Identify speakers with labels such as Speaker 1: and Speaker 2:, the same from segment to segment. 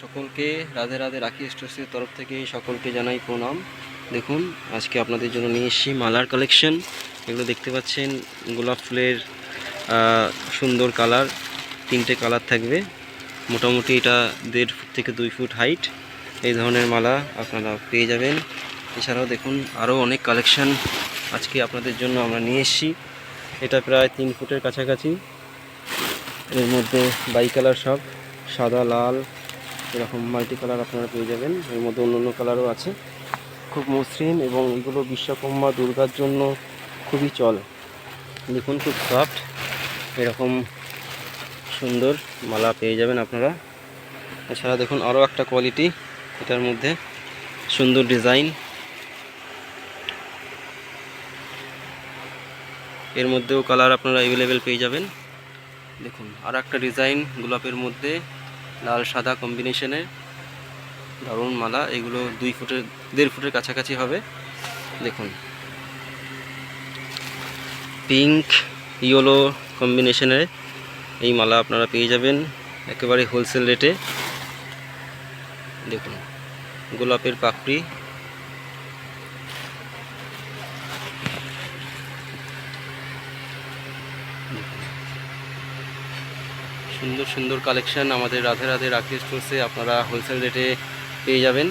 Speaker 1: সকলকে রাধে রাধে রাখি স্টোর্সের তরফ থেকে সকলকে জানাই প্রণাম। দেখুন আজকে আপনাদের জন্য নিয়ে এসেছি মালার কালেকশন। এগুলো দেখতে পাচ্ছেন গোলাপ ফুলের সুন্দর কালার, 3টে কালার থাকবে। মোটামুটি এটা 1.5 ফুট থেকে 2 ফুট হাইট। এই ধরনের মালা আপনারা পেয়ে যাবেন। এছাড়াও দেখুন আরও অনেক কালেকশান আজকে আপনাদের জন্য আমরা নিয়ে এসেছি। এটা প্রায় 3 ফুটের কাছাকাছি। এর মধ্যে বাই কালার সব সাদা লাল এরকম মাল্টি কালার আপনারা পেয়ে যাবেন। এর মধ্যে অন্য কালারও আছে। খুব মসৃণ এবং এগুলো বিশ্বকর্মা দুর্গার জন্য খুবই চল। দেখুন খুব সফট এরকম সুন্দর মালা পেয়ে যাবেন আপনারা। এছাড়া দেখুন আরও একটা কোয়ালিটি, এটার মধ্যে সুন্দর ডিজাইন, এর মধ্যেও কালার আপনারা অ্যাভেলেবেল পেয়ে যাবেন। দেখুন আর একটা ডিজাইন গোলাপের মধ্যে লাল সাদা কম্বিনেশনের দারুণ মালা। এগুলো 1.5 ফুটের কাছাকাছি হবে। দেখুন পিঙ্ক ইয়েলো কম্বিনেশনের এই মালা আপনারা পেয়ে যাবেন একেবারে হোলসেল রেটে। দেখুন গোলাপের পাপড়ি, সুন্দর সুন্দর কালেকশন আমাদের রাধে রাধে রাখি স্টোর্সে আপনারা হোলসেল রেটে পেয়ে যাবেন।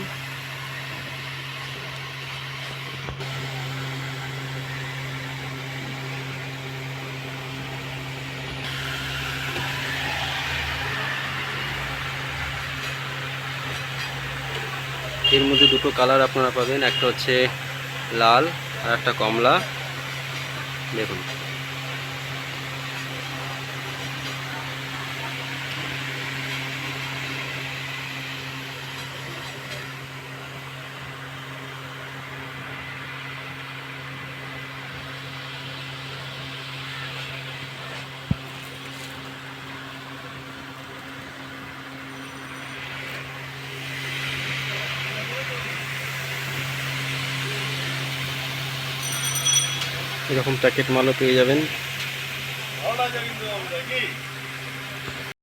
Speaker 1: এর মধ্যে 2টো কালার আপনারা পাবেন, একটা হচ্ছে লাল আর একটা কমলা। দেখুন এরকম প্যাকেট মালও পেয়ে যাবেন।